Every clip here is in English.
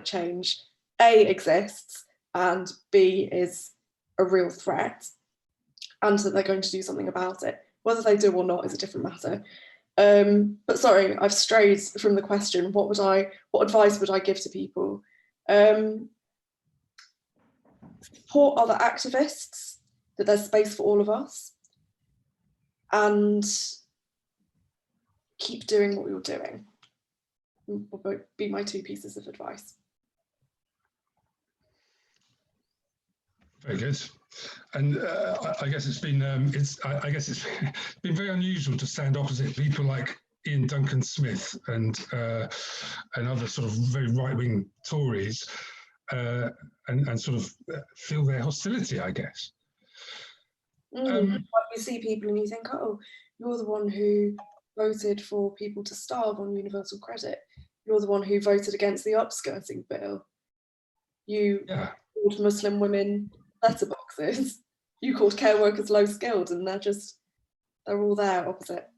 change, A, exists, and B, is a real threat, and that they're going to do something about it. Whether they do or not is a different matter. But sorry, I've strayed from the question. What advice would I give to people? Support other activists, that there's space for all of us, and keep doing what you're doing. Will be my 2 pieces of advice. Very good. And I guess it's been very unusual to stand opposite people like Ian Duncan Smith and other sort of very right-wing Tories and sort of feel their hostility, I guess. You see people and you think, oh, you're the one who voted for people to starve on universal credit. You're the one who voted against the upskirting bill. You called Muslim women letterboxes. You called care workers low skilled, and they're all there opposite.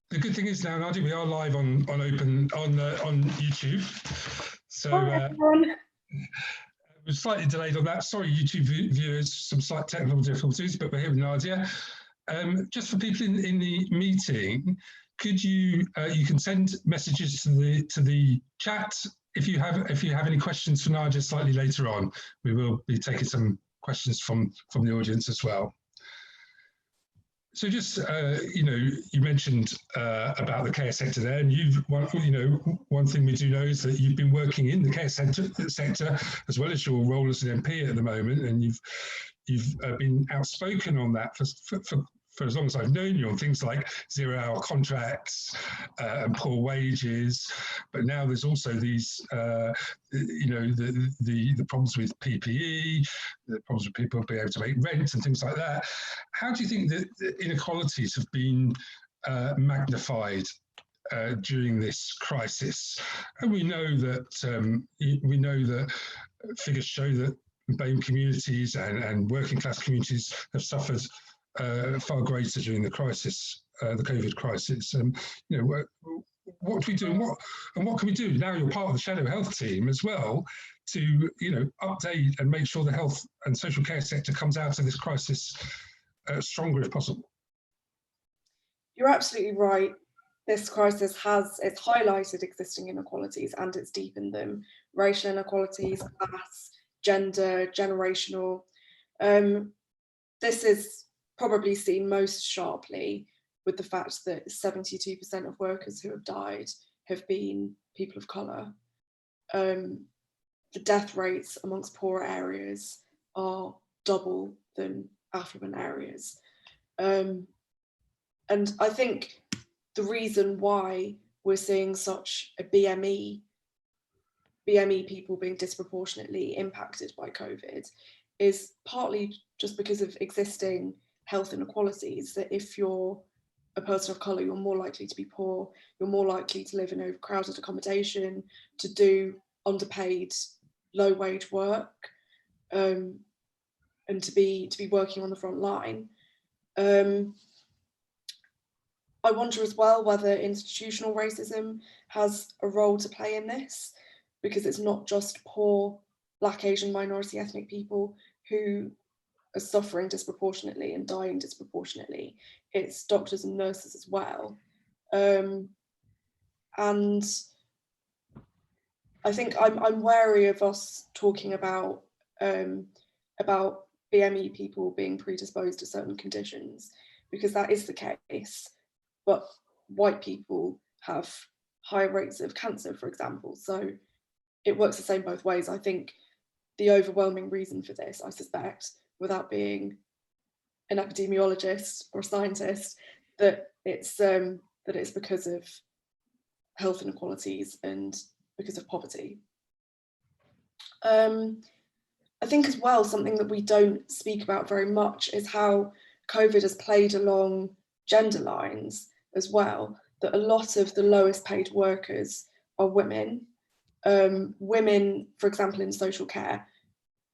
The good thing is now, Nadia, we are live on YouTube. So we're slightly delayed on that. Sorry, YouTube viewers, some slight technical difficulties, but we're here with Nadia. Just for people in the meeting, could you can send messages to the chat if you have any questions for Nadia slightly later on. We will be taking some questions from the audience as well. So just you mentioned about the care sector there, and one thing we do know is that you've been working in the care sector as well as your role as an MP at the moment, and you've been outspoken on that for as long as I've known you, on things like 0-hour contracts and poor wages. But now there's also these, the problems with PPE, the problems with people being able to make rent and things like that. How do you think that the inequalities have been magnified during this crisis? And we know that figures show that BAME communities and working class communities have suffered far greater during the crisis, the COVID crisis. What do we do, and what can we do? Now you're part of the Shadow Health team as well to update and make sure the health and social care sector comes out of this crisis stronger if possible. You're absolutely right. This crisis it's highlighted existing inequalities and it's deepened them. Racial inequalities, class, gender, generational. This is probably seen most sharply with the fact that 72% of workers who have died have been people of colour. The death rates amongst poorer areas are double than affluent areas. And I think the reason why we're seeing such a BME people being disproportionately impacted by COVID is partly just because of existing health inequalities, that if you're a person of colour, you're more likely to be poor, you're more likely to live in overcrowded accommodation, to do underpaid, low-wage work, and to be working on the front line. I wonder as well whether institutional racism has a role to play in this, because it's not just poor Black, Asian, minority ethnic people who are suffering disproportionately and dying disproportionately. It's doctors and nurses as well. And I think I'm wary of us talking about BME people being predisposed to certain conditions, because that is the case. But white people have higher rates of cancer, for example. So it works the same both ways. I think the overwhelming reason for this, I suspect, without being an epidemiologist or a scientist, that it's because of health inequalities and because of poverty. I think as well, something that we don't speak about very much is how COVID has played along gender lines as well, that a lot of the lowest paid workers are women. Women, for example, in social care,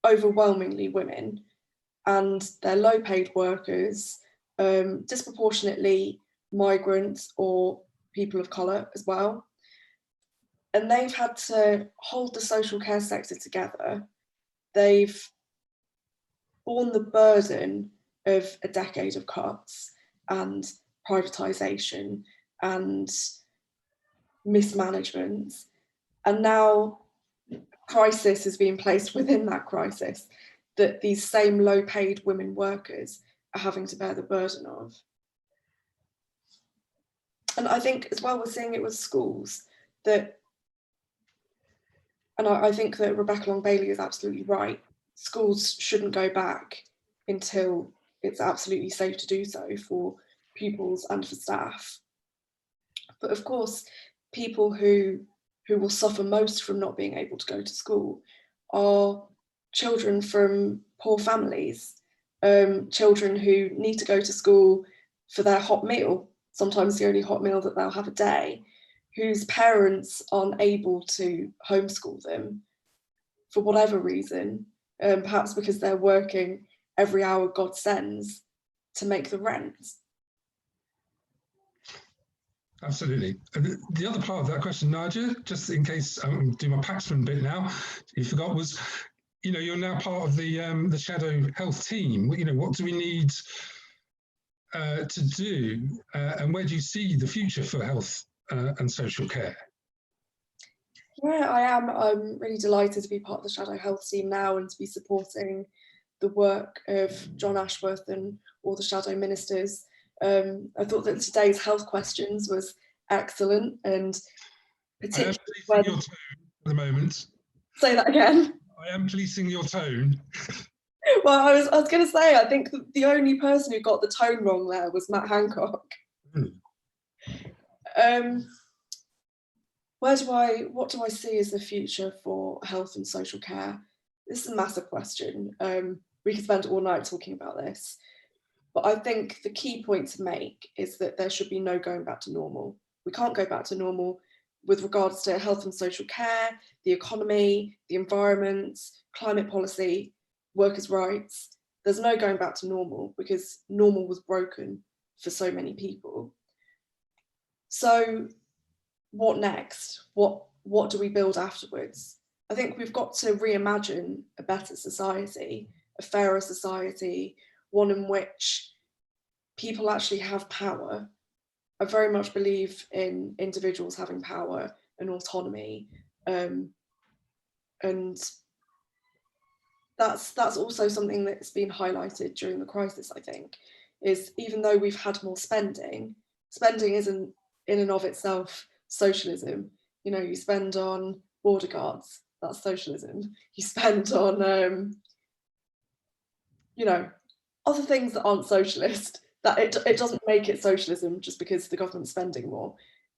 overwhelmingly women, and they're low paid workers, disproportionately migrants or people of colour as well. And they've had to hold the social care sector together. They've borne the burden of a decade of cuts and privatisation and mismanagement. And now crisis is being placed within that crisis that these same low-paid women workers are having to bear the burden of. And I think as well, we're seeing it with schools that, and I think that Rebecca Long-Bailey is absolutely right. Schools shouldn't go back until it's absolutely safe to do so for pupils and for staff. But of course, people who will suffer most from not being able to go to school are children from poor families, children who need to go to school for their hot meal, sometimes the only hot meal that they'll have a day, whose parents aren't able to homeschool them for whatever reason, perhaps because they're working every hour God sends to make the rent. Absolutely. And the other part of that question, Nadia, just in case I'm doing my Paxman bit now, you forgot, was, you know, you're now part of the Shadow Health team. You know, what do we need to do, and where do you see the future for health and social care? Yeah, I am. I'm really delighted to be part of the Shadow Health team now and to be supporting the work of John Ashworth and all the Shadow Ministers. I thought that today's health questions was excellent, and particularly I am policing your tone at the moment. Say that again. I am policing your tone. Well, I was going to say, I think the only person who got the tone wrong there was Matt Hancock. What do I see as the future for health and social care? This is a massive question. We could spend all night talking about this. But I think the key point to make is that there should be no going back to normal. We can't go back to normal with regards to health and social care, the economy, the environment, climate policy, workers' rights. There's no going back to normal because normal was broken for so many people. So what next? What do we build afterwards? I think we've got to reimagine a better society, a fairer society, one in which people actually have power. I very much believe in individuals having power and autonomy, and that's also something that's been highlighted during the crisis. I think is even though we've had more spending isn't in and of itself socialism. You know, you spend on border guards, that's socialism. You spend on you know, other things that aren't socialist, that it doesn't make it socialism just because the government's spending more.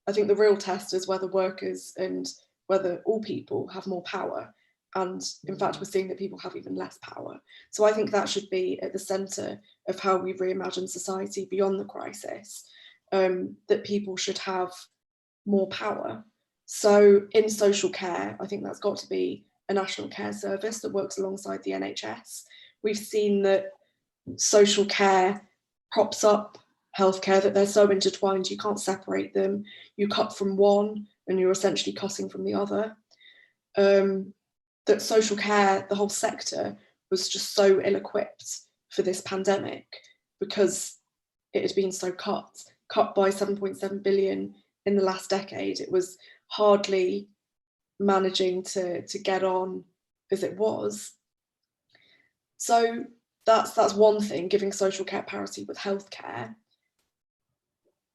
I think the real test is whether workers and whether all people have more power. And in fact, we're seeing that people have even less power. So I think that should be at the centre of how we reimagine society beyond the crisis, that people should have more power. So in social care, I think that's got to be a national care service that works alongside the NHS. We've seen that social care props up healthcare, that they're so intertwined, you can't separate them. You cut from one and you're essentially cutting from the other. That social care, the whole sector, was just so ill-equipped for this pandemic because it had been so cut by 7.7 billion in the last decade. It was hardly managing to get on as it was. So that's one thing, giving social care parity with healthcare.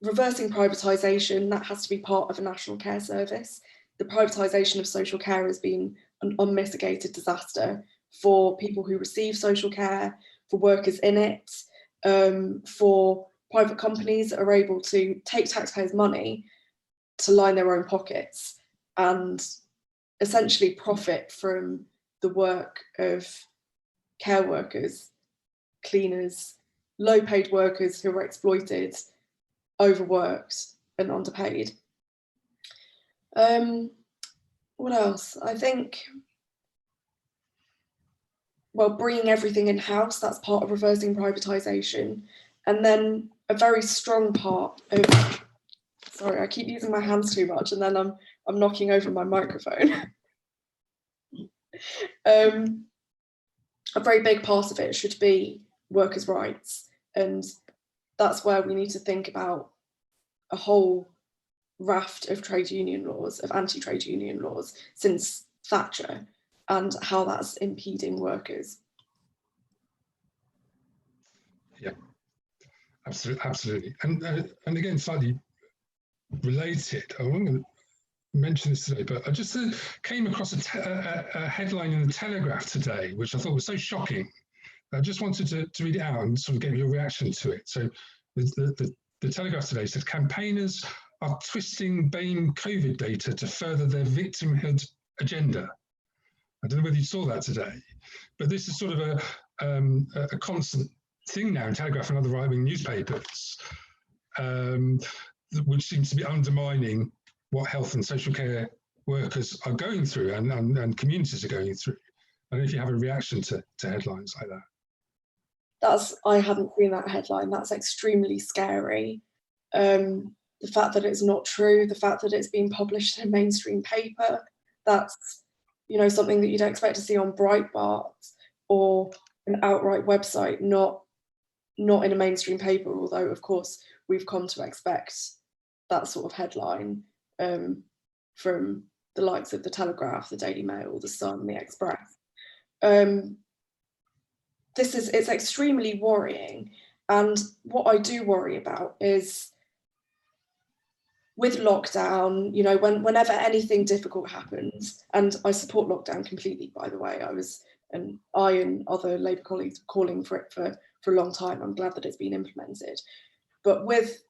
Reversing privatisation, that has to be part of a national care service. The privatisation of social care has been an unmitigated disaster for people who receive social care, for workers in it, for private companies that are able to take taxpayers' money to line their own pockets and essentially profit from the work of care workers, cleaners, low-paid workers who are exploited, overworked and underpaid. What else? I think, well, bringing everything in-house, that's part of reversing privatisation. And then a very strong part of, sorry, I keep using my hands too much and then I'm I'm knocking over my microphone. A very big part of it should be workers' rights, and that's where we need to think about a whole raft of trade union laws, of anti-trade union laws since Thatcher, and how that's impeding workers. Yeah, absolutely. And again, slightly related, I won't going to mention this today, but I just came across a headline in the Telegraph today, which I thought was so shocking. I just wanted to read it out and sort of get your reaction to it. So the Telegraph today said, campaigners are twisting BAME COVID data to further their victimhood agenda. I don't know whether you saw that today, but this is sort of a constant thing now in Telegraph and other right-wing newspapers, which seems to be undermining what health and social care workers are going through and communities are going through. I don't know if you have a reaction to headlines like that. I hadn't seen that headline. That's extremely scary. The fact that it's not true, the fact that it's been published in a mainstream paper, that's, you know, something that you don't expect to see on Breitbart or an outright website, not in a mainstream paper, although of course we've come to expect that sort of headline from the likes of the Telegraph, the Daily Mail, the Sun, the Express. It's extremely worrying. And what I do worry about is with lockdown, you know, whenever anything difficult happens, and I support lockdown completely, by the way, I and other Labour colleagues calling for it for a long time. I'm glad that it's been implemented. But with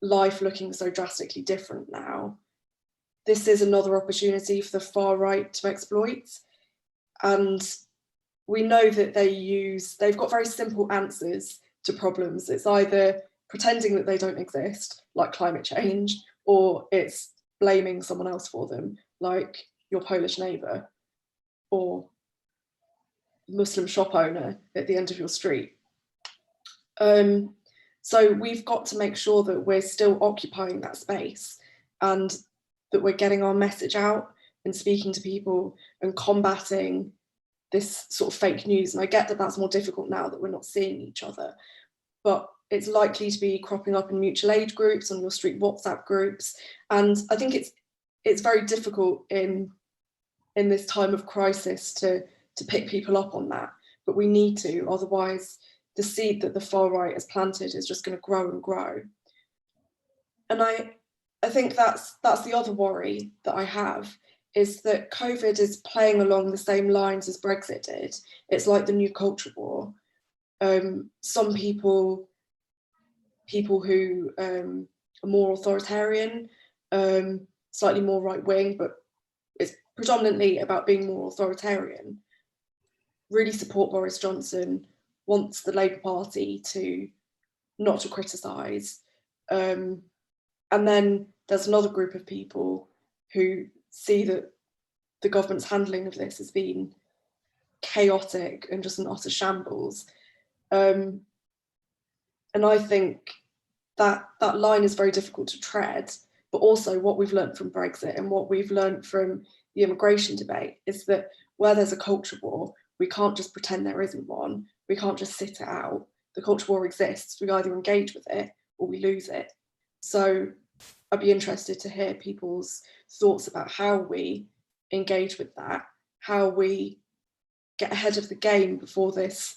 life looking so drastically different now, this is another opportunity for the far right to exploit. And we know that they've got very simple answers to problems. It's either pretending that they don't exist, like climate change, or it's blaming someone else for them, like your Polish neighbour or Muslim shop owner at the end of your street. So we've got to make sure that we're still occupying that space and that we're getting our message out and speaking to people and combating this sort of fake news. And I get that that's more difficult now that we're not seeing each other, but it's likely to be cropping up in mutual aid groups, on your street WhatsApp groups. And I think it's very difficult in this time of crisis to pick people up on that, but we need to, otherwise the seed that the far right has planted is just going to grow and grow. And I think that's the other worry that I have, is that COVID is playing along the same lines as Brexit did. It's like the new culture war. Some people who are more authoritarian, slightly more right-wing, but it's predominantly about being more authoritarian, really support Boris Johnson, wants the Labour Party not to criticise. And then there's another group of people who see that the government's handling of this has been chaotic and just an utter shambles. And I think that line is very difficult to tread, but also what we've learned from Brexit and what we've learned from the immigration debate is that where there's a culture war, we can't just pretend there isn't one. We can't just sit it out. The culture war exists. We either engage with it or we lose it. So I'd be interested to hear people's thoughts about how we engage with that, how we get ahead of the game before this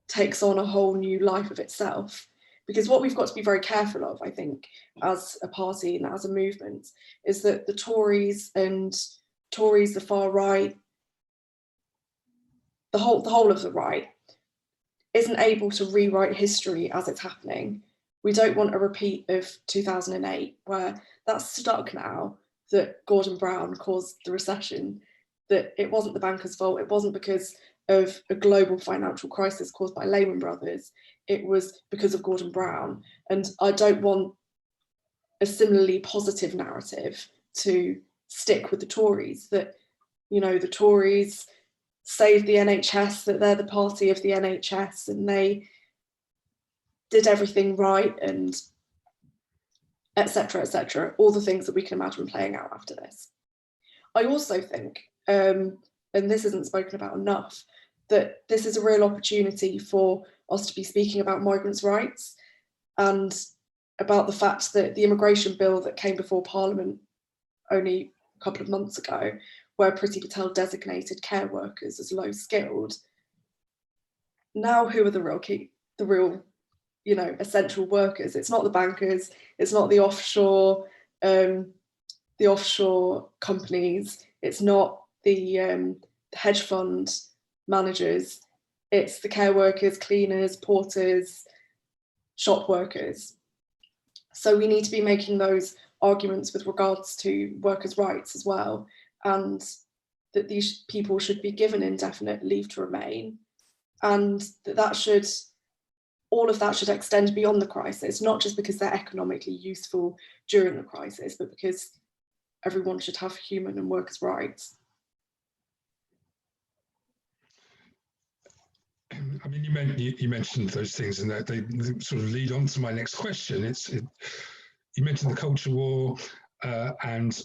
takes on a whole new life of itself. Because what we've got to be very careful of, I think, as a party and as a movement, is that the Tories, the far right, the whole of the right, isn't able to rewrite history as it's happening. We don't want a repeat of 2008, where that's stuck now, that Gordon Brown caused the recession, that it wasn't the bankers' fault, it wasn't because of a global financial crisis caused by Lehman Brothers, it was because of Gordon Brown. And I don't want a similarly positive narrative to stick with the Tories, that, you know, the Tories saved the NHS, that they're the party of the NHS and they did everything right, and etc., etc., all the things that we can imagine playing out after this. I also think, and this isn't spoken about enough, that this is a real opportunity for us to be speaking about migrants' rights and about the fact that the immigration bill that came before Parliament only a couple of months ago, where Priti Patel designated care workers as low skilled, now who are the real, essential workers? It's not the bankers, it's not the offshore companies, it's not the hedge fund managers, it's the care workers, cleaners, porters, shop workers. So we need to be making those arguments with regards to workers' rights as well, and that these people should be given indefinite leave to remain, and all of that should extend beyond the crisis, not just because they're economically useful during the crisis, but because everyone should have human and workers' rights. I mean, you mentioned those things, and they sort of lead on to my next question. You mentioned the culture war and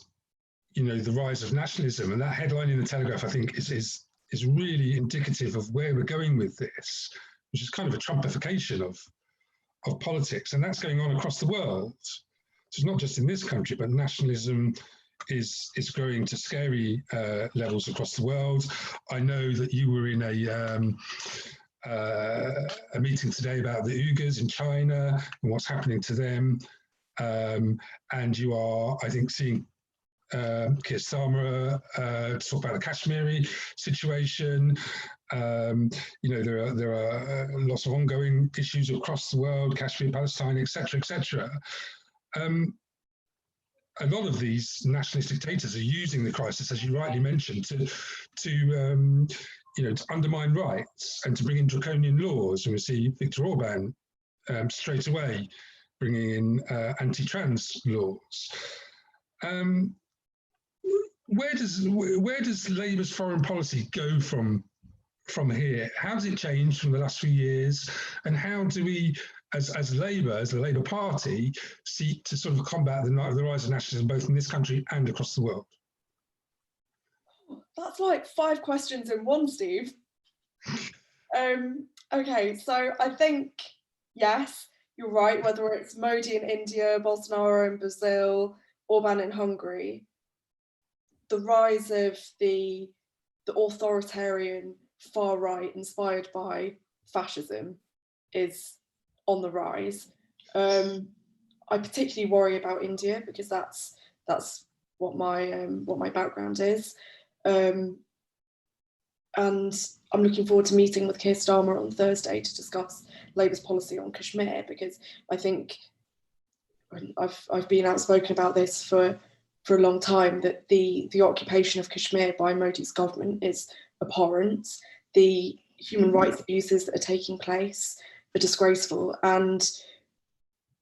the rise of nationalism, and that headline in the Telegraph, I think, is really indicative of where we're going with this, which is kind of a Trumpification of politics, and that's going on across the world. So it's not just in this country, but nationalism is growing to scary levels across the world. I know that you were in a meeting today about the Uyghurs in China and what's happening to them, and you are, I think, seeing Keir Starmer talk about the Kashmiri situation. There are lots of ongoing issues across the world, Kashmir, Palestine, etc., etc. A lot of these nationalist dictators are using the crisis, as you rightly mentioned, to undermine rights and to bring in draconian laws. And we see Viktor Orban straight away bringing in anti-trans laws. Where does Labour's foreign policy go from here? How does it change from the last few years? And how do we, as Labour, as the Labour Party, seek to sort of combat the rise of nationalism both in this country and across the world? That's like 5 questions in one, Steve. Okay, so I think, yes, you're right, whether it's Modi in India, Bolsonaro in Brazil, Orban in Hungary, the rise of the authoritarian far right inspired by fascism is on the rise. I particularly worry about India because that's what my background is, and I'm looking forward to meeting with Keir Starmer on Thursday to discuss Labour's policy on Kashmir, because I think I've been outspoken about this for a long time, that the occupation of Kashmir by Modi's government is abhorrent. The human rights abuses that are taking place are disgraceful, and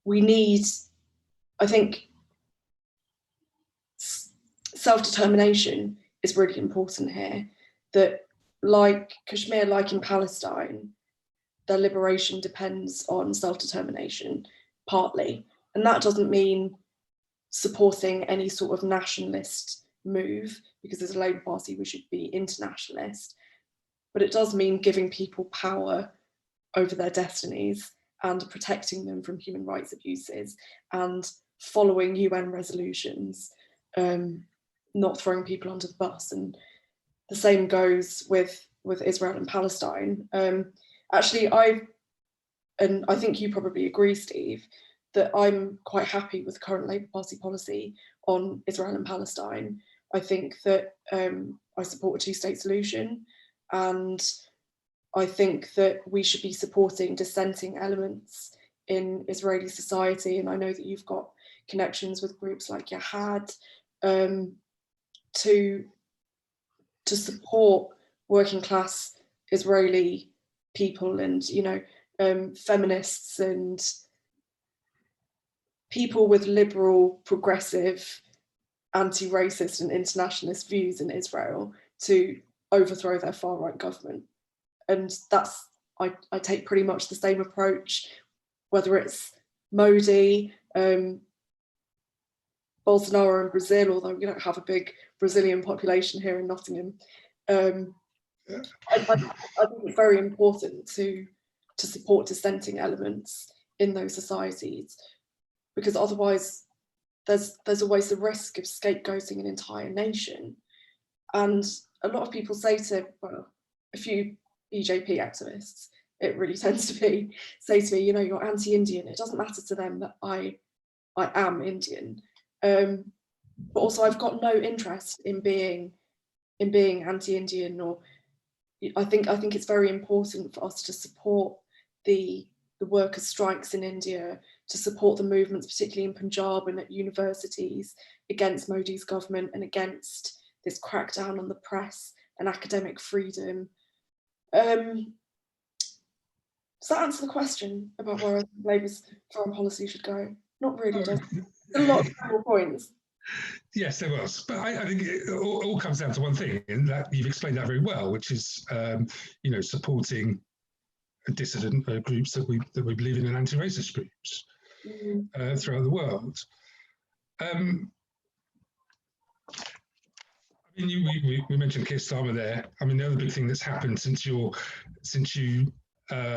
we need, I think, self-determination is really important here. That, like Kashmir, like in Palestine, their liberation depends on self-determination, partly. And that doesn't mean supporting any sort of nationalist move, because as a Labour Party we should be internationalist, but it does mean giving people power over their destinies and protecting them from human rights abuses and following UN resolutions, not throwing people under the bus. And the same goes with Israel and Palestine. Actually, I think you probably agree, Steve, that I'm quite happy with the current Labour Party policy on Israel and Palestine. I think that I support a two-state solution, and I think that we should be supporting dissenting elements in Israeli society. And I know that you've got connections with groups like Yahad to support working class Israeli people and, feminists and people with liberal, progressive, anti-racist and internationalist views in Israel to overthrow their far-right government. And I take pretty much the same approach, whether it's Modi, Bolsonaro Bolsonaro in Brazil, although we don't have a big Brazilian population here in Nottingham. I think it's very important to support dissenting elements in those societies, because otherwise there's always the risk of scapegoating an entire nation. And a lot of people say to, well, a few BJP activists, it really tends to be, say to me, you know, you're anti-Indian. It doesn't matter to them that I am Indian. But also I've got no interest in being anti-Indian, or I think it's very important for us to support the workers' strikes in India, to support the movements, particularly in Punjab and at universities, against Modi's government and against this crackdown on the press and academic freedom. Does that answer the question about where Labour's foreign policy should go? Not really, does it? There's a lot of more points. Yes, there was, but I think it all comes down to one thing, and that you've explained that very well, which is you know, supporting dissident groups that we believe in, and anti-racist groups throughout the world. I mean, we mentioned Keir Starmer there. I mean, the other big thing that's happened since you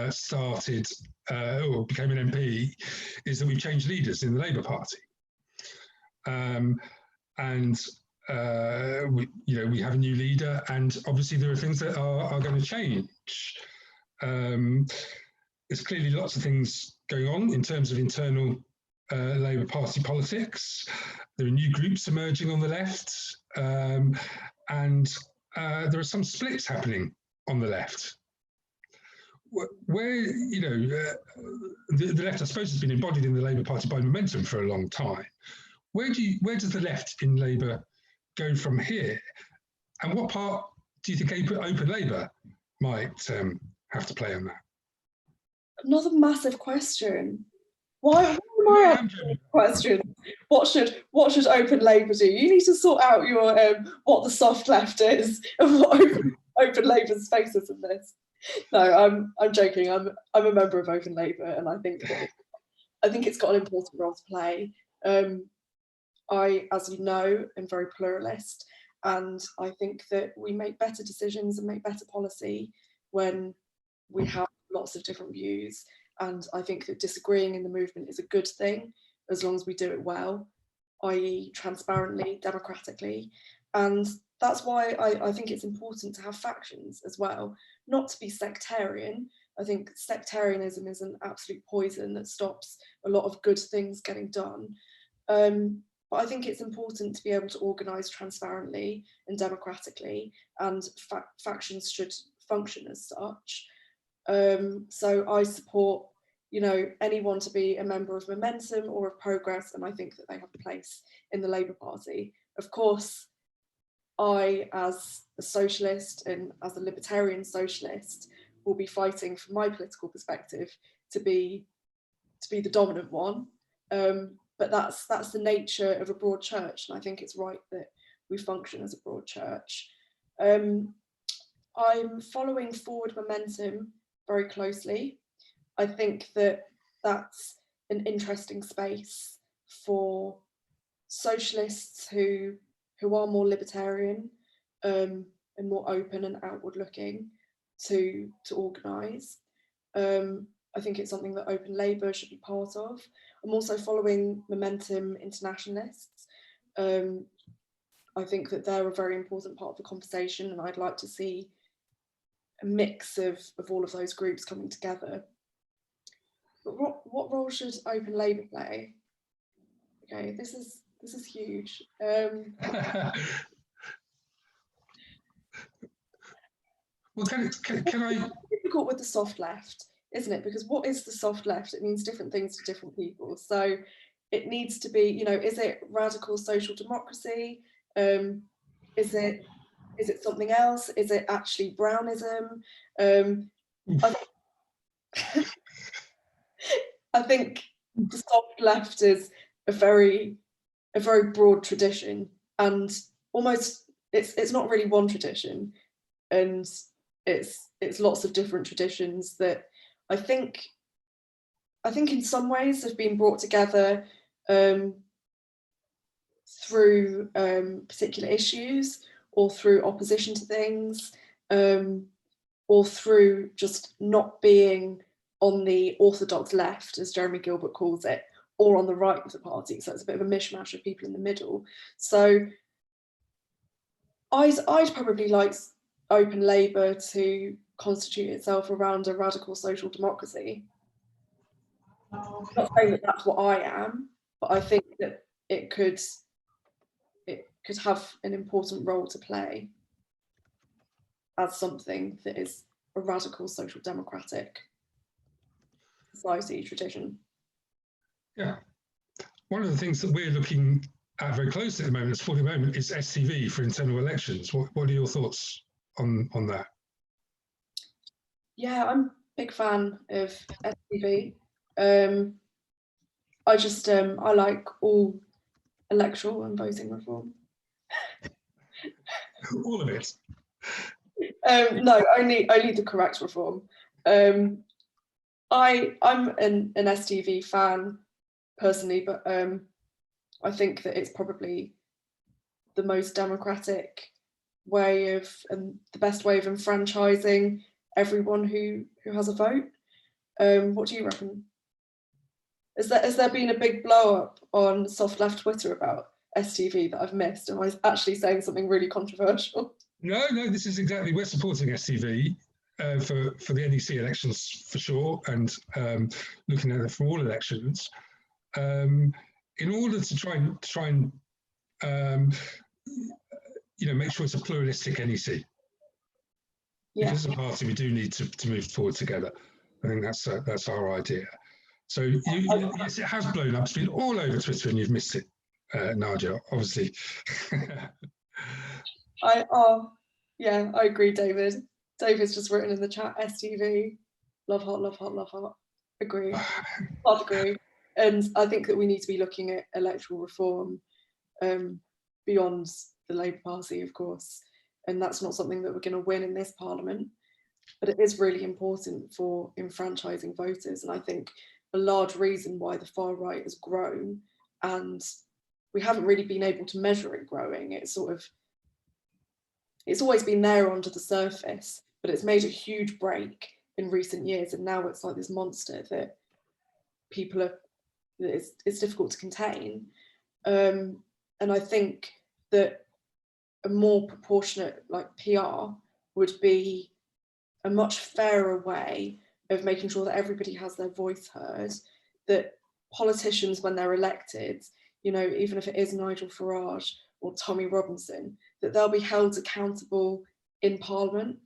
started or became an MP is that we've changed leaders in the Labour Party. We have a new leader, and obviously there are things that are going to change. There's clearly lots of things going on in terms of internal Labour Party politics. There are new groups emerging on the left, and there are some splits happening on the left. Where, you know, the left, I suppose, has been embodied in the Labour Party by momentum for a long time. Where does the left in Labour go from here? And what part do you think Open Labour might have to play on that? Another massive question. Why am I asking question? What should Open Labour do? You need to sort out your what the soft left is and what Open Labour's space is in this. No, I'm joking. I'm a member of Open Labour, and I think it's got an important role to play. I, as you know, am very pluralist, and I think that we make better decisions and make better policy when we have lots of different views. And I think that disagreeing in the movement is a good thing, as long as we do it well, i.e. transparently, democratically. And that's why I think it's important to have factions as well, not to be sectarian. I think sectarianism is an absolute poison that stops a lot of good things getting done. But I think it's important to be able to organise transparently and democratically, and factions should function as such. So I support, you know, anyone to be a member of Momentum or of Progress, and I think that they have a place in the Labour Party. Of course, I, as a socialist and as a libertarian socialist, will be fighting from my political perspective to be the dominant one. But that's the nature of a broad church, and I think it's right that we function as a broad church. I'm following Forward Momentum very closely. I think that that's an interesting space for socialists who are more libertarian and more open and outward looking to organise. I think it's something that Open Labour should be part of. I'm also following Momentum Internationalists. I think that they're a very important part of the conversation, and I'd like to see a mix of all of those groups coming together. But what role should Open Labour play? Okay, this is huge. Well, can I? It's difficult with the soft left, isn't it? Because what is the soft left? It means different things to different people. So it needs to be, you know, is it radical social democracy? Is it something else? Is it actually Brownism? I think the soft left is a very broad tradition, and almost it's not really one tradition, and it's lots of different traditions that I think in some ways have been brought together through particular issues, or through opposition to things, or through just not being on the orthodox left, as Jeremy Gilbert calls it, or on the right of the party. So it's a bit of a mishmash of people in the middle. So I'd probably like Open Labour to constitute itself around a radical social democracy. I'm not saying that that's what I am, but I think that it could have an important role to play as something that is a radical social democratic society tradition. Yeah. One of the things that we're looking at very closely at the moment, for the moment, is STV for internal elections. What are your thoughts on that? Yeah, I'm a big fan of STV. I like all electoral and voting reform. All of it. No, only the correct reform. I'm an STV fan personally, but I think that it's probably the most democratic way of, and the best way of enfranchising everyone who has a vote. What do you reckon? Has there been a big blow up on soft left Twitter about STV that I've missed? Am I actually saying something really controversial? No, this is exactly, we're supporting STV for the NEC elections for sure, and looking at it for all elections, in order to try and make sure it's a pluralistic NEC. Yeah. Because as a party, we do need to move forward together. I think that's our idea. So yes, it has blown up. It's been all over Twitter, and you've missed it, Nadia, obviously. Yeah, I agree, David. David's just written in the chat, STV, love hot, love hot, love hot. Agree, hard agree. And I think that we need to be looking at electoral reform beyond the Labour Party, of course. And that's not something that we're going to win in this Parliament, but it is really important for enfranchising voters. And I think a large reason why the far right has grown, and we haven't really been able to measure it growing, it's always been there under the surface, but it's made a huge break in recent years, and now it's like this monster that it's difficult to contain. And I think that a more proportionate PR would be a much fairer way of making sure that everybody has their voice heard, that politicians, when they're elected, even if it is Nigel Farage or Tommy Robinson, that they'll be held accountable in Parliament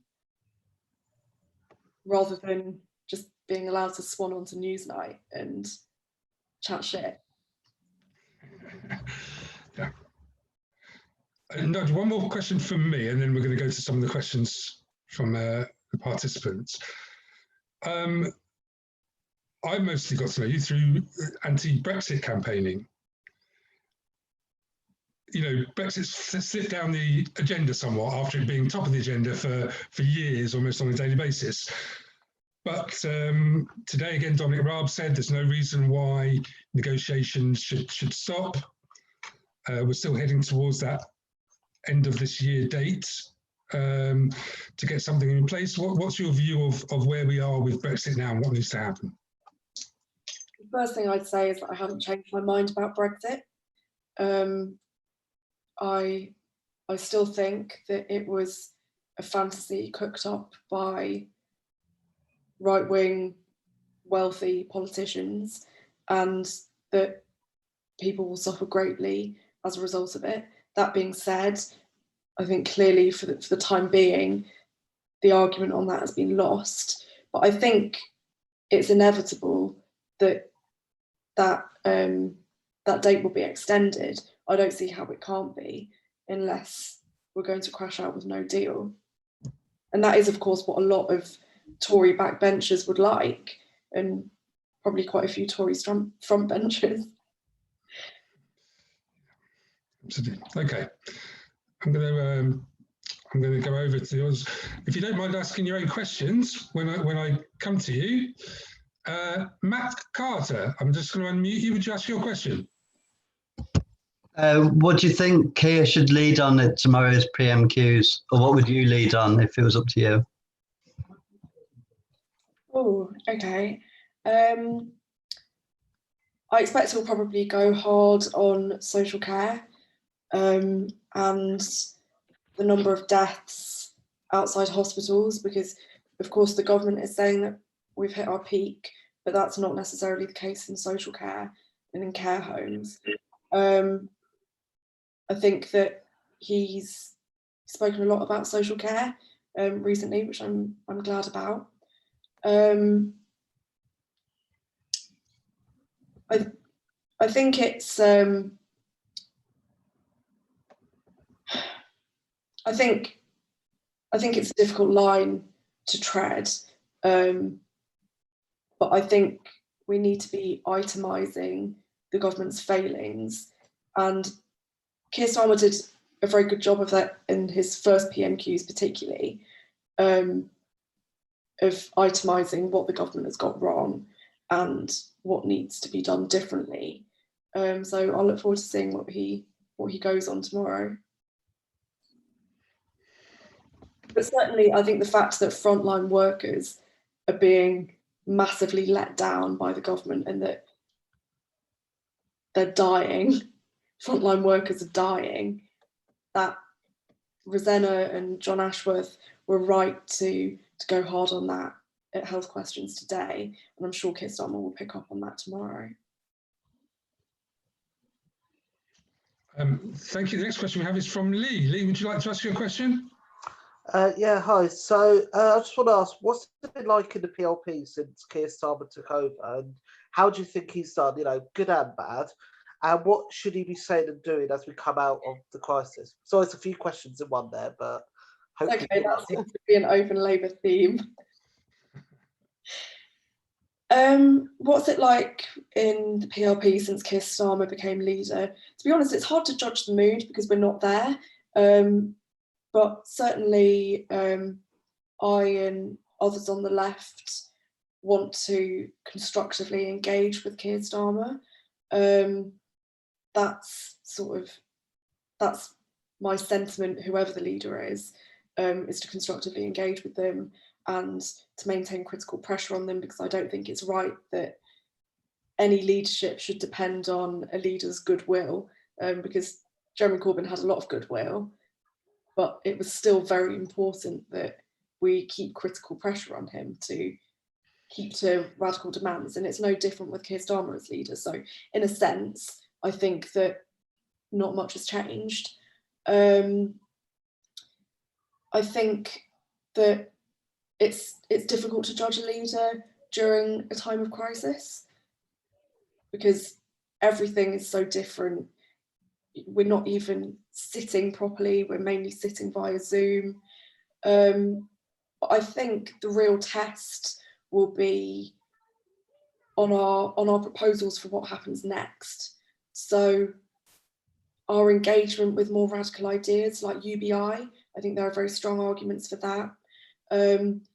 rather than just being allowed to swan onto Newsnight and chat shit. Yeah. Nigel, one more question from me, and then we're going to go to some of the questions from the participants. I mostly got to know you through anti-Brexit campaigning. Brexit slipped down the agenda somewhat after it being top of the agenda for years, almost on a daily basis. But today, again, Dominic Raab said there's no reason why negotiations should stop. We're still heading towards that end of this year date to get something in place. What's your view of where we are with Brexit now and what needs to happen? The first thing I'd say is that I haven't changed my mind about Brexit. I still think that it was a fantasy cooked up by right-wing, wealthy politicians, and that people will suffer greatly as a result of it. That being said, I think clearly for the time being, the argument on that has been lost. But I think it's inevitable that date will be extended. I don't see how it can't be unless we're going to crash out with no deal. And that is, of course, what a lot of Tory backbenchers would like, and probably quite a few Tory frontbenchers. Absolutely. Okay. I'm going to go over to yours. If you don't mind asking your own questions when I come to you. Matt Carter, I'm just going to unmute you. Would you ask your question? What do you think Keir should lead on at tomorrow's PMQs, or what would you lead on if it was up to you? Oh, okay. I expect he'll probably go hard on social care and the number of deaths outside hospitals, because of course the government is saying that we've hit our peak, but that's not necessarily the case in social care and in care homes. I think that he's spoken a lot about social care recently, which I'm glad about. I think it's I think it's a difficult line to tread, but I think we need to be itemising the government's failings, and Keir Starmer did a very good job of that in his first PMQs, particularly, of itemising what the government has got wrong and what needs to be done differently. So I'll look forward to seeing what he goes on tomorrow. But certainly, I think the fact that frontline workers are being massively let down by the government and that they're dying, frontline workers are dying, that Rosanna and John Ashworth were right to go hard on that at Health Questions today, and I'm sure Keir Starmer will pick up on that tomorrow. Thank you. The next question we have is from Lee. Lee, would you like to ask your question? Yeah, hi. So I just want to ask, what's it been like in the PLP since Keir Starmer took over, and how do you think he's done, good and bad? And what should he be saying and doing as we come out of the crisis? So it's a few questions in one there, but hopefully... Okay, that seems to be an open Labour theme. What's it like in the PLP since Keir Starmer became leader? To be honest, it's hard to judge the mood because we're not there. But certainly I and others on the left want to constructively engage with Keir Starmer. That's my sentiment, whoever the leader is to constructively engage with them and to maintain critical pressure on them, because I don't think it's right that any leadership should depend on a leader's goodwill, because Jeremy Corbyn had a lot of goodwill, but it was still very important that we keep critical pressure on him to keep to radical demands. And it's no different with Keir Starmer as leader. So in a sense, I think that not much has changed. I think that it's difficult to judge a leader during a time of crisis because everything is so different. We're not even sitting properly, we're mainly sitting via Zoom. But I think the real test will be on our proposals for what happens next. So our engagement with more radical ideas like UBI, I think there are very strong arguments for that.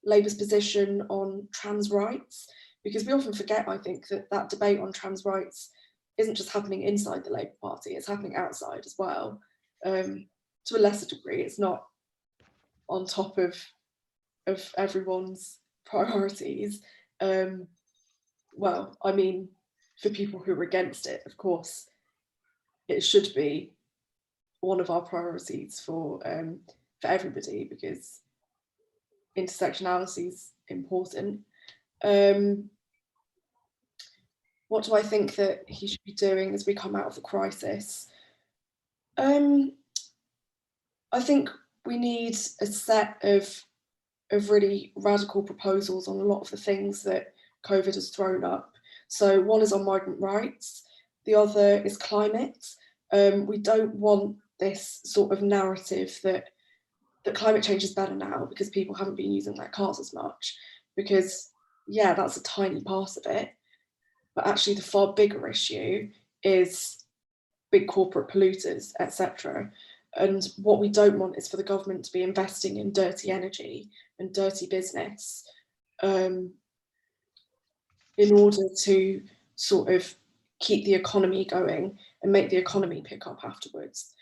Labour's position on trans rights, because we often forget, I think, that debate on trans rights isn't just happening inside the Labour Party, it's happening outside as well. To a lesser degree, it's not on top of everyone's priorities. Well, I mean, for people who are against it, of course, it should be one of our priorities for everybody, because intersectionality is important. What do I think that he should be doing as we come out of the crisis? I think we need a set of really radical proposals on a lot of the things that COVID has thrown up. So one is on migrant rights, the other is climate. We don't want this sort of narrative that climate change is better now because people haven't been using their cars as much, because yeah, that's a tiny part of it. But actually the far bigger issue is big corporate polluters, etc. And what we don't want is for the government to be investing in dirty energy and dirty business in order to sort of keep the economy going and make the economy pick up afterwards.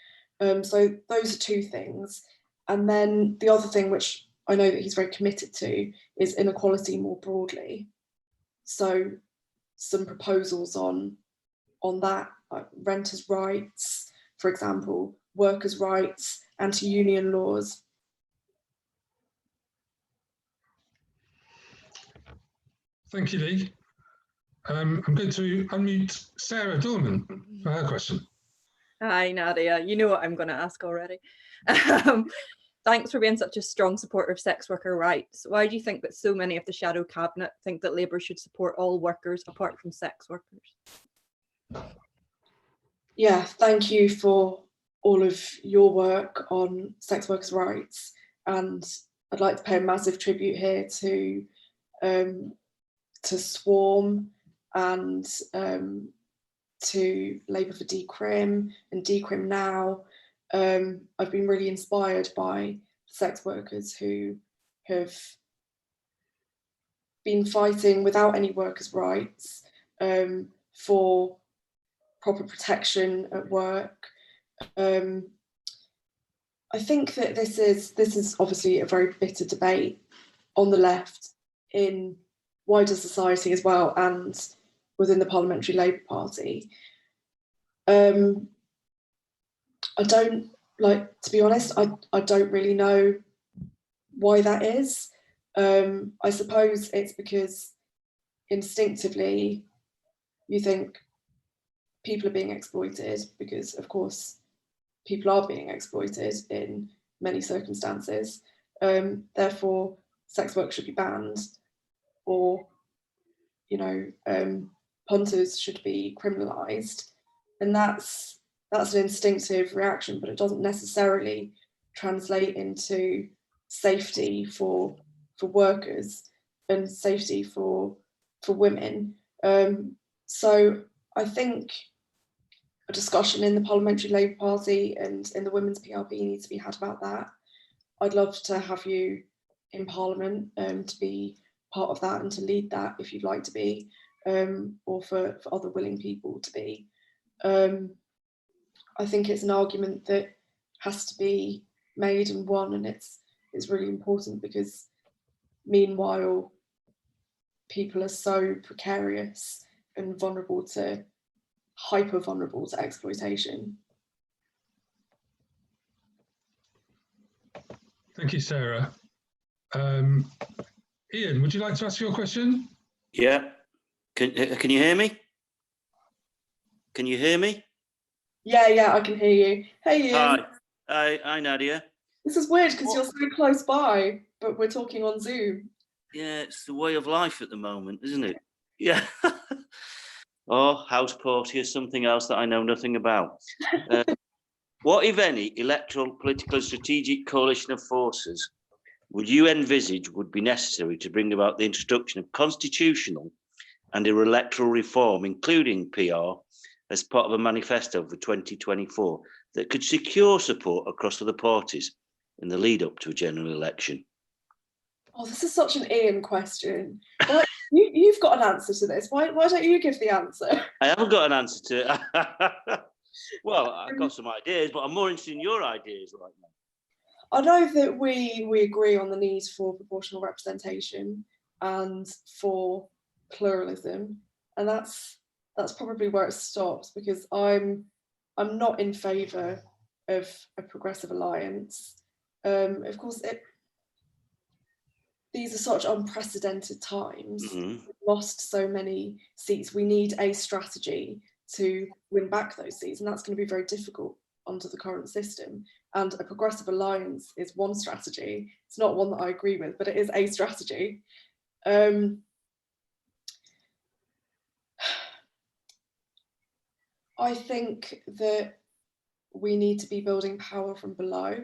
So those are two things. And then the other thing, which I know that he's very committed to, is inequality more broadly. So some proposals on that, like renters' rights, for example, workers' rights, anti-union laws. Thank you, Lee. I'm going to unmute Sarah Dorman for her question. Hi, Nadia. You know what I'm going to ask already. Thanks for being such a strong supporter of sex worker rights. Why do you think that so many of the shadow cabinet think that Labour should support all workers apart from sex workers? Yeah, thank you for all of your work on sex workers' rights. And I'd like to pay a massive tribute here to Swarm and to Labour for Decrim and Decrim Now. I've been really inspired by sex workers who have been fighting without any workers' rights for proper protection at work. I think that this is obviously a very bitter debate on the left in wider society as well, and within the Parliamentary Labour Party. I don't, to be honest, I don't really know why that is. I suppose it's because instinctively you think people are being exploited, because of course people are being exploited in many circumstances. Therefore, sex work should be banned, or punters should be criminalised, and that's an instinctive reaction, but it doesn't necessarily translate into safety for workers and safety for women. So I think a discussion in the Parliamentary Labour Party and in the Women's PRP needs to be had about that. I'd love to have you in Parliament to be part of that and to lead that if you'd like to be, or for other willing people to be. I think it's an argument that has to be made and won, and it's really important, because meanwhile people are so precarious and hyper vulnerable to exploitation. Thank you, Sarah. Ian, would you like to ask your question? Yeah. Can you hear me? Can you hear me? Yeah, I can hear you. Hey, Ian. Hi, Nadia. This is weird because you're so close by, but we're talking on Zoom. Yeah, it's the way of life at the moment, isn't it? Yeah. Oh, house party is something else that I know nothing about. What, if any, electoral, political and strategic coalition of forces would you envisage would be necessary to bring about the introduction of constitutional and electoral reform, including PR, as part of a manifesto for 2024 that could secure support across other parties in the lead up to a general election? Oh, this is such an Ian question. Well, you've got an answer to this. Why don't you give the answer? I haven't got an answer to it. Well, I've got some ideas, but I'm more interested in your ideas right now. I know that we agree on the need for proportional representation and for pluralism, and that's probably where it stops, because I'm not in favour of a progressive alliance. Of course, these are such unprecedented times. Mm-hmm. We've lost so many seats. We need a strategy to win back those seats, and that's going to be very difficult under the current system. And a progressive alliance is one strategy. It's not one that I agree with, but it is a strategy. I think that we need to be building power from below,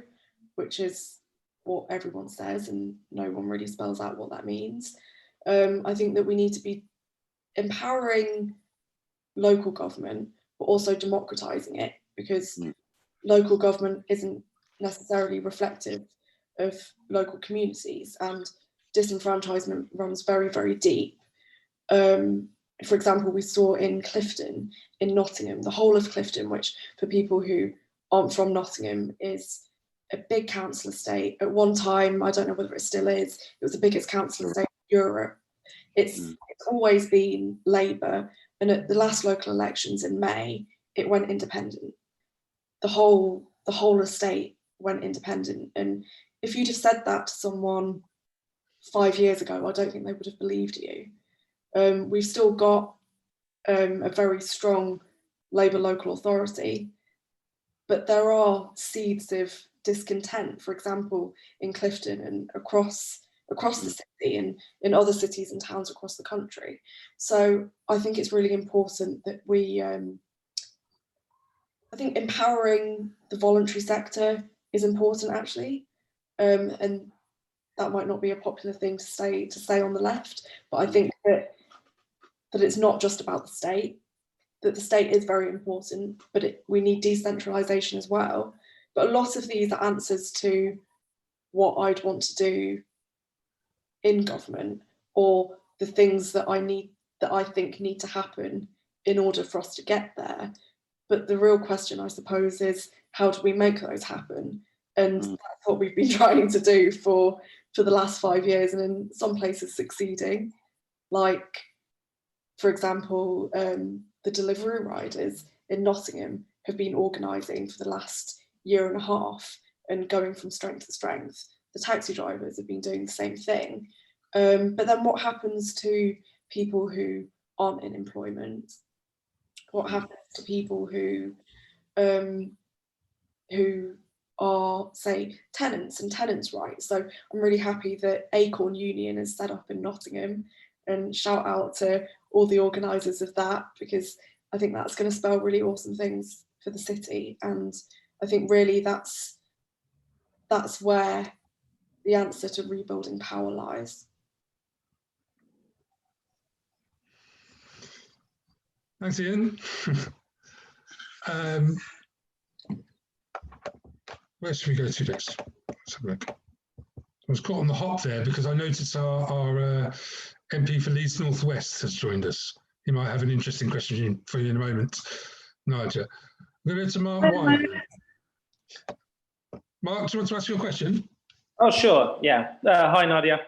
which is what everyone says, and no one really spells out what that means. I think that we need to be empowering local government, but also democratizing it, because local government isn't necessarily reflective of local communities, and disenfranchisement runs very, very deep. for example, we saw in Clifton, in Nottingham, the whole of Clifton, which for people who aren't from Nottingham is a big council estate. At one time, I don't know whether it still is, it was the biggest council estate in Europe. It's always been Labour, and at the last local elections in May, it went independent. The whole estate went independent, and if you'd have said that to someone 5 years ago, I don't think they would have believed you. We've still got a very strong Labour local authority, but there are seeds of discontent, for example, in Clifton and across the city and in other cities and towns across the country. So I think it's really important that we, I think empowering the voluntary sector is important, actually, and that might not be a popular thing to say on the left, but I think that it's not just about the state, that the state is very important, but we need decentralisation as well. But a lot of these are answers to what I'd want to do in government, or the things that I think need to happen in order for us to get there. But the real question, I suppose, is how do we make those happen? And that's what we've been trying to do for the last 5 years, and in some places succeeding. Like, for example, the delivery riders in Nottingham have been organising for the last year and a half and going from strength to strength. The taxi drivers have been doing the same thing. But then what happens to people who aren't in employment? What happens to people who are, say, tenants and tenants' rights? So I'm really happy that Acorn Union is set up in Nottingham, and shout out to all the organisers of that, because I think that's going to spell really awesome things for the city. And I think really that's where the answer to rebuilding power lies. Thanks, Ian. Where should we go to next? Let's have a look. I was caught on the hop there because I noticed our MP for Leeds North West has joined us. He might have an interesting question for you in a moment, Nadia. I'm going to go to Mark White. Mark, do you want to ask your question? Oh, sure. Yeah. Hi, Nadia.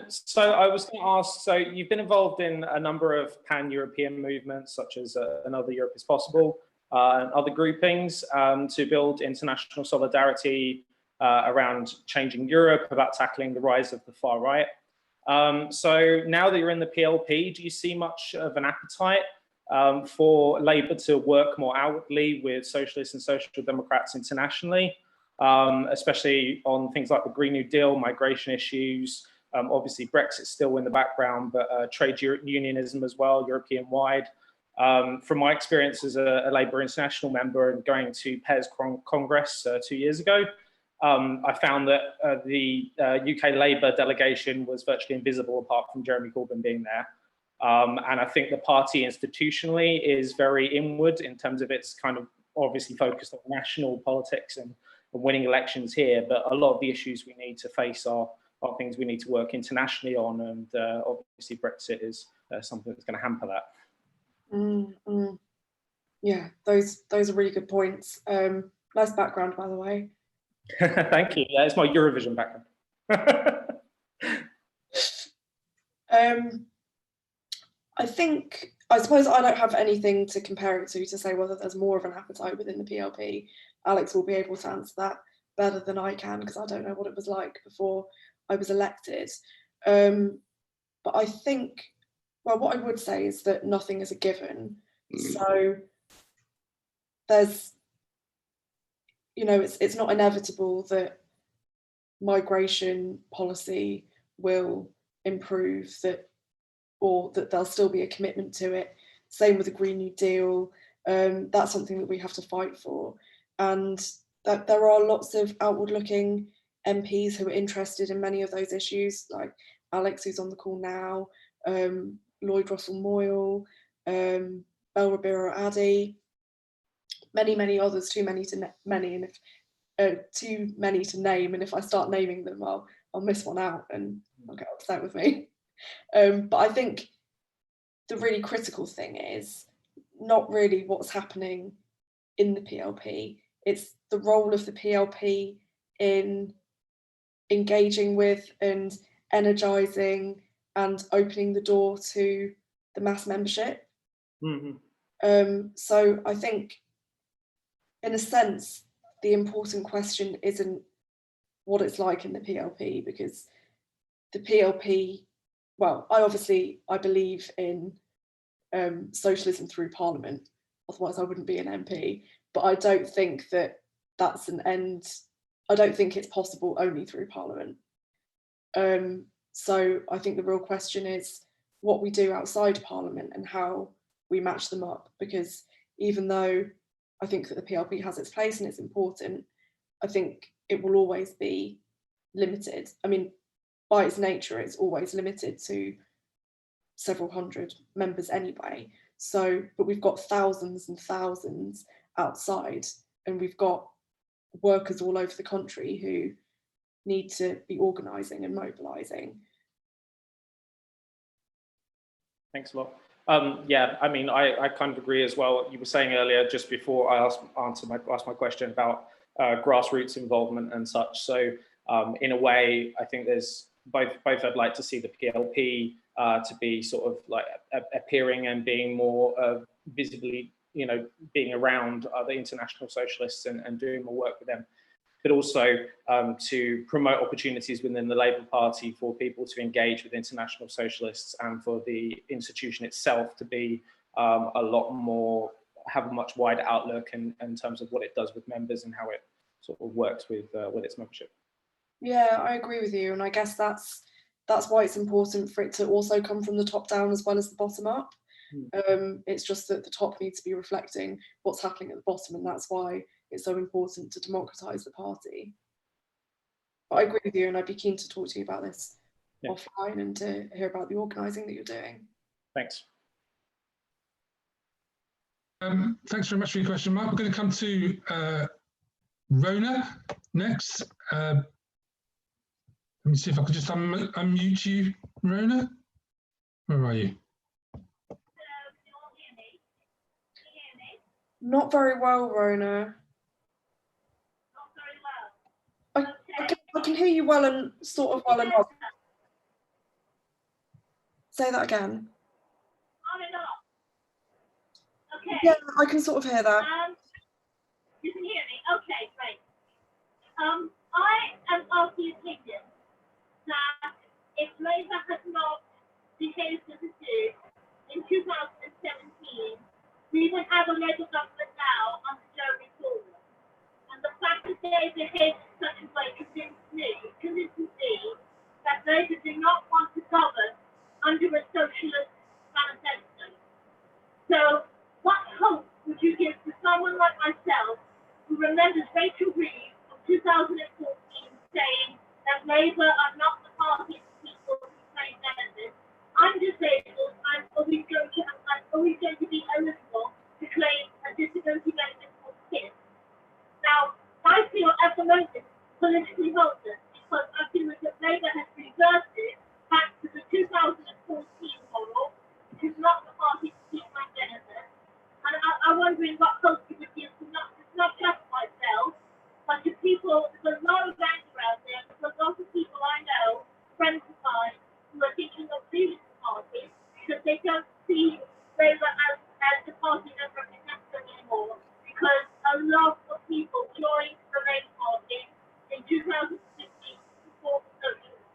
So I was going to ask, so you've been involved in a number of pan-European movements, such as Another Europe is Possible, and other groupings to build international solidarity around changing Europe, about tackling the rise of the far right. So now that you're in the PLP, do you see much of an appetite for Labour to work more outwardly with socialists and social democrats internationally, especially on things like the Green New Deal, migration issues? Obviously, Brexit's still in the background, but trade unionism as well, European-wide. From my experience as a Labour International member and going to PES Congress 2 years ago, I found that the UK Labour delegation was virtually invisible apart from Jeremy Corbyn being there. And I think the party institutionally is very inward in terms of its kind of obviously focused on national politics and winning elections here, but a lot of the issues we need to face are things we need to work internationally on, and obviously Brexit is something that's going to hamper that. Yeah, those are really good points. Nice background, by the way. Thank you. Yeah, it's my Eurovision background. I suppose I don't have anything to compare it to say whether there's more of an appetite within the PLP. Alex will be able to answer that better than I can, because I don't know what it was like before I was elected. But I think, well, what I would say is that nothing is a given. So there's, you know, it's not inevitable that migration policy will improve, or that there'll still be a commitment to it. Same with the Green New Deal. That's something that we have to fight for. And that there are lots of outward-looking MPs who are interested in many of those issues, like Alex, who's on the call now, Lloyd Russell-Moyle, Bel Rabiro Addy, many others, too many to name, and if I start naming them, I'll miss one out and I'll get upset with me. But I think the really critical thing is not really what's happening in the PLP, it's the role of the PLP in engaging with and energising and opening the door to the mass membership. So I think, in a sense, the important question isn't what it's like in the PLP, because the PLP, well, I believe in socialism through Parliament, otherwise I wouldn't be an MP, but I don't think that that's an end. I don't think it's possible only through Parliament. So I think the real question is what we do outside Parliament and how we match them up, because even though I think that the PLP has its place and it's important, I think it will always be limited. I mean, by its nature, it's always limited to several hundred members anyway. So, but we've got thousands and thousands outside, and we've got workers all over the country who need to be organising and mobilising. Thanks a lot. Yeah, I mean, I kind of agree as well. You were saying earlier, just before I asked my question about grassroots involvement and such. So in a way, I think there's both I'd like to see the PLP to be sort of like appearing and being more visibly, you know, being around other international socialists and doing more work with them, but also to promote opportunities within the Labour Party for people to engage with international socialists and for the institution itself to be a lot more, have a much wider outlook in terms of what it does with members and how it sort of works with its membership. Yeah, I agree with you, and I guess that's why it's important for it to also come from the top down as well as the bottom up. It's just that the top needs to be reflecting what's happening at the bottom, and that's why it's so important to democratise the party. But I agree with you, and I'd be keen to talk to you about this offline and to hear about the organising that you're doing. Thanks. Thanks very much for your question, Mark. We're going to come to Rona next. Let me see if I can just unmute you, Rona. Where are you? Not very well, Rona. I can hear you well and sort of well enough. Say that again. On and off. Okay. Yeah, I can sort of hear that. You can hear me? Okay, great. I am of the opinion that if Labour had not behaved as it did in 2017, we would have a Labour government now under Jeremy Corbyn. And the fact that they behaved in such a way convinces me that Labour do not want to govern under a socialist manifesto. So what hope would you give to someone like myself who remembers Rachel Reeves from 2014 saying that Labour are not the party of people who claim benefits? I'm disabled, I'm always going to be eligible to claim a disability benefit for kids. Now, I feel at the moment politically hopeless because I feel that Labour has reversed it back to the 2014 model, which is not the party to keep my benefits. And I'm wondering what hope you would give to not just myself, but to people. There's a lot of anger out there. There's a lot of people I know, friends of mine, who are thinking of leaving the party because they don't see Labour as the party that represents them anymore. Because a lot of people joined the Labour Party in 2015 to support the socialists.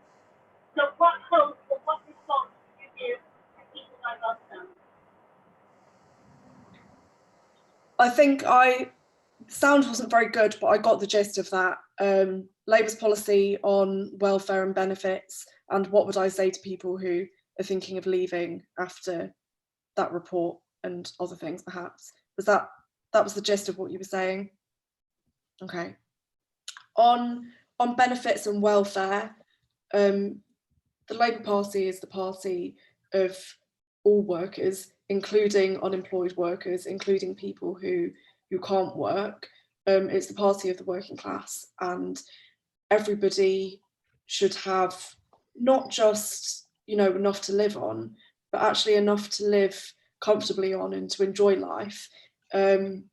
So what hope or what response do you give to people like ourselves? I think sound wasn't very good, but I got the gist of that. Labour's policy on welfare and benefits, and what would I say to people who are thinking of leaving after that report and other things, perhaps. That was the gist of what you were saying? Okay. On benefits and welfare, the Labour Party is the party of all workers, including unemployed workers, including people who can't work. It's the party of the working class, and everybody should have not just enough to live on, but actually enough to live comfortably on and to enjoy life. And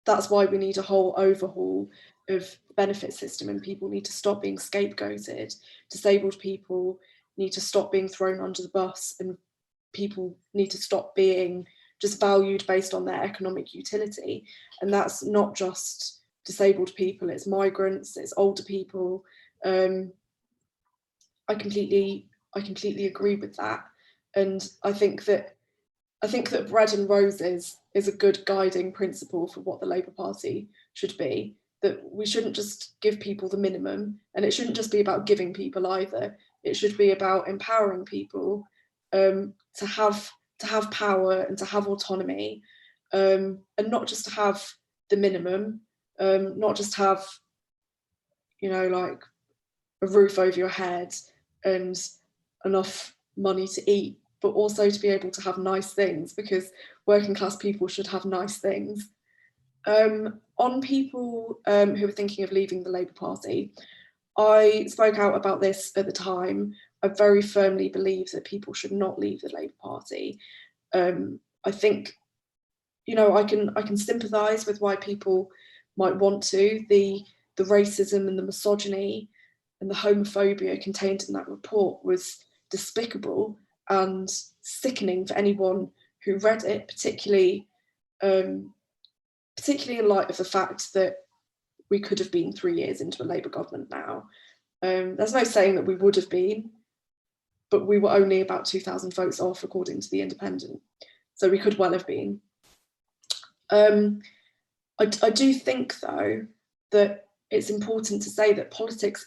that's why we need a whole overhaul of the benefit system, and people need to stop being scapegoated. Disabled people need to stop being thrown under the bus, and people need to stop being just valued based on their economic utility. And that's not just disabled people, it's migrants, it's older people. I completely agree with that. And I think that bread and roses is a good guiding principle for what the Labour Party should be, that we shouldn't just give people the minimum, and it shouldn't just be about giving people either. It should be about empowering people to have power and to have autonomy, and not just to have the minimum, not just have, like a roof over your head and enough money to eat, but also to be able to have nice things, because working class people should have nice things. On people who are thinking of leaving the Labour Party, I spoke out about this at the time. I very firmly believe that people should not leave the Labour Party. I think, I can sympathise with why people might want to. The racism and the misogyny and the homophobia contained in that report was despicable and sickening for anyone who read it, particularly in light of the fact that we could have been 3 years into a Labour government now. There's no saying that we would have been, but we were only about 2,000 votes off, according to the Independent. So we could well have been. I do think, though, that it's important to say that politics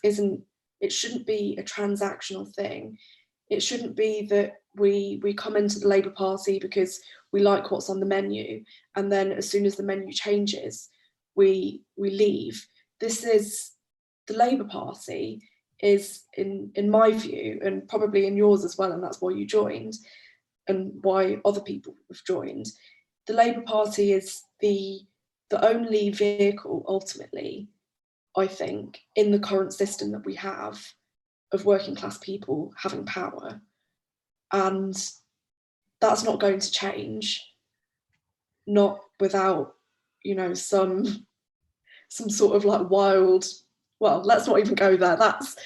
shouldn't be a transactional thing. It shouldn't be that we come into the Labour Party because we like what's on the menu, and then as soon as the menu changes, we leave. The Labour Party is, in my view, and probably in yours as well, and that's why you joined and why other people have joined, the Labour Party is the only vehicle, ultimately, I think, in the current system that we have of working class people having power. And that's not going to change, not without, some sort of like wild, well, let's not even go there. That's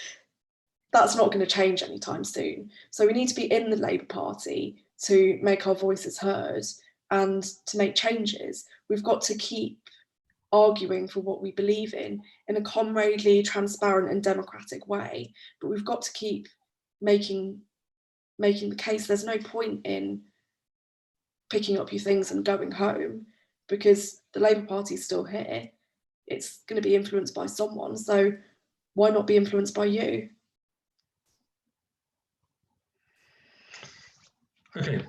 not going to change anytime soon. So we need to be in the Labour Party to make our voices heard and to make changes. We've got to keep arguing for what we believe in a comradely, transparent and democratic way, but we've got to keep making the case. There's no point in picking up your things and going home, because the Labour Party is still here. It's going to be influenced by someone, so why not be influenced by you? Okay,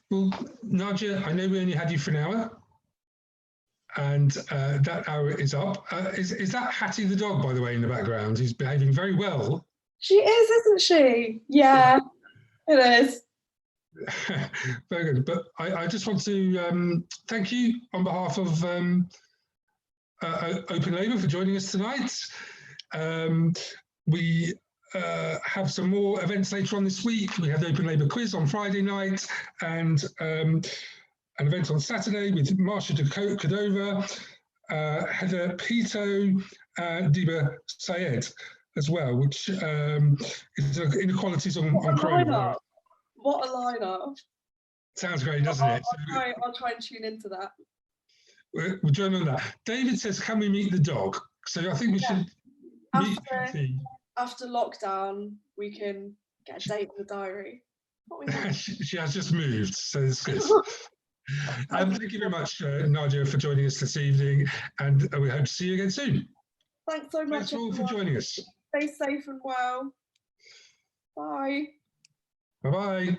well, Nadia, I know we only had you for an hour, and that hour is up. Is that Hattie the dog, by the way, in the background? Who's behaving very well. She is, isn't she? Yeah, it is. Very good. But I just want to thank you on behalf of Open Labour for joining us tonight. We have some more events later on this week. We have the Open Labour quiz on Friday night, and an event on Saturday with Marsha Cordova, Heather Pito, and Diba Sayed as well, which is Inequalities on coronavirus. What a lineup. Sounds great, doesn't it? I'll try and tune into that. We'll join on that. David says, can we meet the dog? So I think we should meet Hattie. After lockdown, we can get a date in the diary. She has just moved, so it's good. Thank you very much, Nadia, for joining us this evening, and we hope to see you again soon. Thanks so much. Thanks all for joining us. Stay safe and well. Bye. Bye-bye.